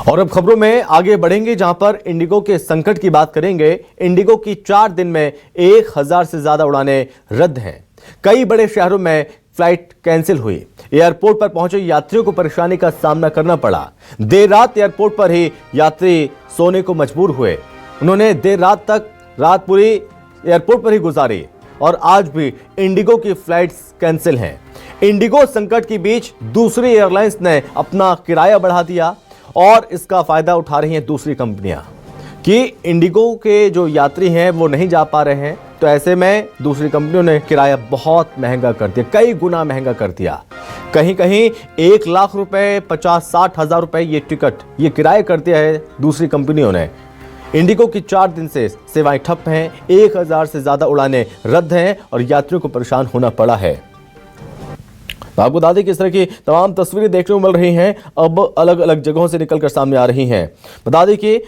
और अब खबरों में आगे बढ़ेंगे, जहां पर इंडिगो के संकट की बात करेंगे। इंडिगो की 4 दिन में 1000 से ज्यादा उड़ानें रद्द हैं। कई बड़े शहरों में फ्लाइट कैंसिल हुई। एयरपोर्ट पर पहुंचे यात्रियों को परेशानी का सामना करना पड़ा। देर रात एयरपोर्ट पर ही यात्री सोने को मजबूर हुए। उन्होंने देर रात तक रात पूरी एयरपोर्ट पर ही गुजारी और आज भी इंडिगो की फ्लाइट्स कैंसिल हैं। इंडिगो संकट के बीच दूसरी एयरलाइंस ने अपना किराया बढ़ा दिया और इसका फायदा उठा रही हैं दूसरी कंपनियां कि इंडिगो के जो यात्री हैं वो नहीं जा पा रहे हैं, तो ऐसे में दूसरी कंपनियों ने किराया बहुत महंगा कर दिया, कई गुना महंगा कर दिया। कहीं कहीं 1 लाख रुपए, 50-60 हजार रुपए ये टिकट, ये किराया कर दिया है दूसरी कंपनियों ने। इंडिगो की 4 दिन से सेवाएं ठप हैं, 1000 से ज्यादा उड़ानें रद्द हैं और यात्रियों को परेशान होना पड़ा है। तो आपको बता दें कि इस तरह की तमाम तस्वीरें देखने को मिल रही हैं, अब अलग अलग जगहों से निकलकर सामने आ रही हैं। बता दें कि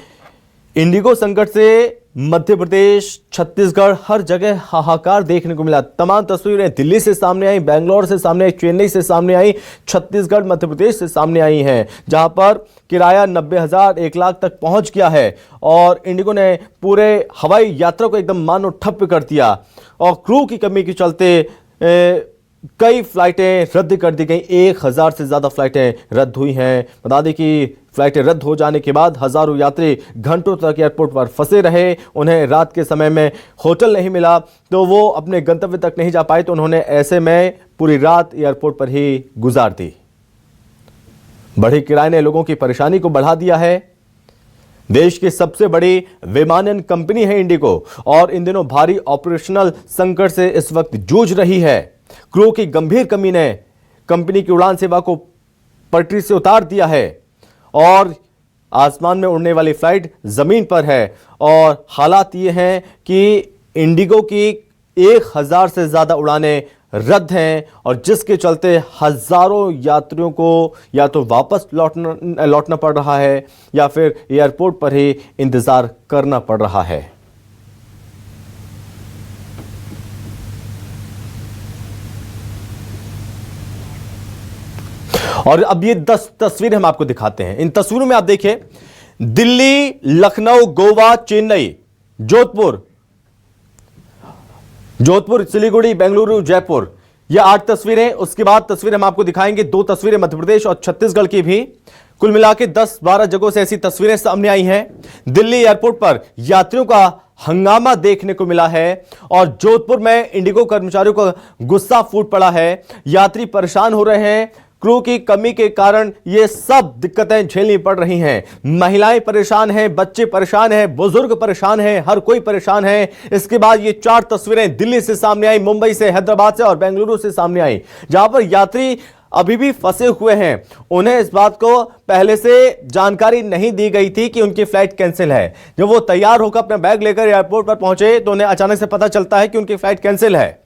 इंडिगो संकट से मध्य प्रदेश, छत्तीसगढ़, हर जगह हाहाकार देखने को मिला। तमाम तस्वीरें दिल्ली से सामने आई, बेंगलोर से सामने आई, चेन्नई से सामने आई, छत्तीसगढ़, मध्य प्रदेश से सामने आई हैं, जहां पर किराया 90,000, 1 लाख तक पहुंच गया है और इंडिगो ने पूरे हवाई यात्रा को एकदम मानो ठप्प कर दिया और क्रू की कमी के चलते कई फ्लाइटें रद्द कर दी गई। 1000 से ज्यादा फ्लाइटें रद्द हुई हैं। बता दें कि फ्लाइटें रद्द हो जाने के बाद हजारों यात्री घंटों तक एयरपोर्ट पर फंसे रहे। उन्हें रात के समय में होटल नहीं मिला तो वो अपने गंतव्य तक नहीं जा पाए, तो उन्होंने ऐसे में पूरी रात एयरपोर्ट पर ही गुजार दी। बढ़े किराए ने लोगों की परेशानी को बढ़ा दिया है। देश की सबसे बड़ी विमानन कंपनी है इंडिगो और इन दिनों भारी ऑपरेशनल संकट से इस वक्त जूझ रही है। क्रू की गंभीर कमी ने कंपनी की उड़ान सेवा को पटरी से उतार दिया है और आसमान में उड़ने वाली फ्लाइट जमीन पर है और हालात ये हैं कि इंडिगो की 1000 से ज्यादा उड़ानें रद्द हैं और जिसके चलते हजारों यात्रियों को या तो वापस लौटना पड़ रहा है या फिर एयरपोर्ट पर ही इंतजार करना पड़ रहा है। और अब ये 10 तस्वीरें हम आपको दिखाते हैं। इन तस्वीरों में आप देखिए, दिल्ली, लखनऊ, गोवा, चेन्नई, जोधपुर, सिलीगुड़ी, बेंगलुरु, जयपुर, ये 8 तस्वीरें। उसके बाद तस्वीरें हम आपको दिखाएंगे, 2 तस्वीरें मध्य प्रदेश और छत्तीसगढ़ की भी। कुल मिला के 10-12 जगहों से ऐसी तस्वीरें सामने आई हैं। दिल्ली एयरपोर्ट पर यात्रियों का हंगामा देखने को मिला है और जोधपुर में इंडिगो कर्मचारियों का गुस्सा फूट पड़ा है। यात्री परेशान हो रहे हैं। क्रू की कमी के कारण ये सब दिक्कतें झेलनी पड़ रही हैं। महिलाएं परेशान हैं, बच्चे परेशान हैं, बुजुर्ग परेशान हैं, हर कोई परेशान है। इसके बाद ये 4 तस्वीरें दिल्ली से सामने आई, मुंबई से, हैदराबाद से और बेंगलुरु से सामने आई, जहां पर यात्री अभी भी फंसे हुए हैं। उन्हें इस बात को पहले से जानकारी नहीं दी गई थी कि उनकी फ्लाइट कैंसिल है। जब वो तैयार होकर अपना बैग लेकर एयरपोर्ट पर पहुंचे तो उन्हें अचानक से पता चलता है कि उनकी फ्लाइट कैंसिल है।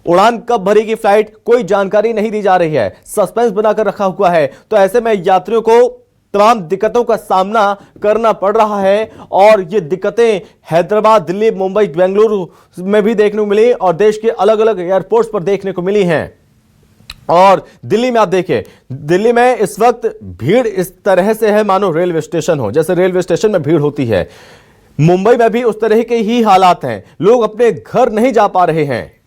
उड़ान कब भरेगी फ्लाइट, कोई जानकारी नहीं दी जा रही है, सस्पेंस बनाकर रखा हुआ है। तो ऐसे में यात्रियों को तमाम दिक्कतों का सामना करना पड़ रहा है और ये दिक्कतें हैदराबाद, दिल्ली, मुंबई, बेंगलुरु में भी देखने को मिली और देश के अलग अलग एयरपोर्ट्स पर देखने को मिली हैं। और दिल्ली में आप देखिए, दिल्ली में इस वक्त भीड़ इस तरह से है मानो रेलवे स्टेशन हो, जैसे रेलवे स्टेशन में भीड़ होती है। मुंबई में भी उस तरह के ही हालात हैं, लोग अपने घर नहीं जा पा रहे हैं।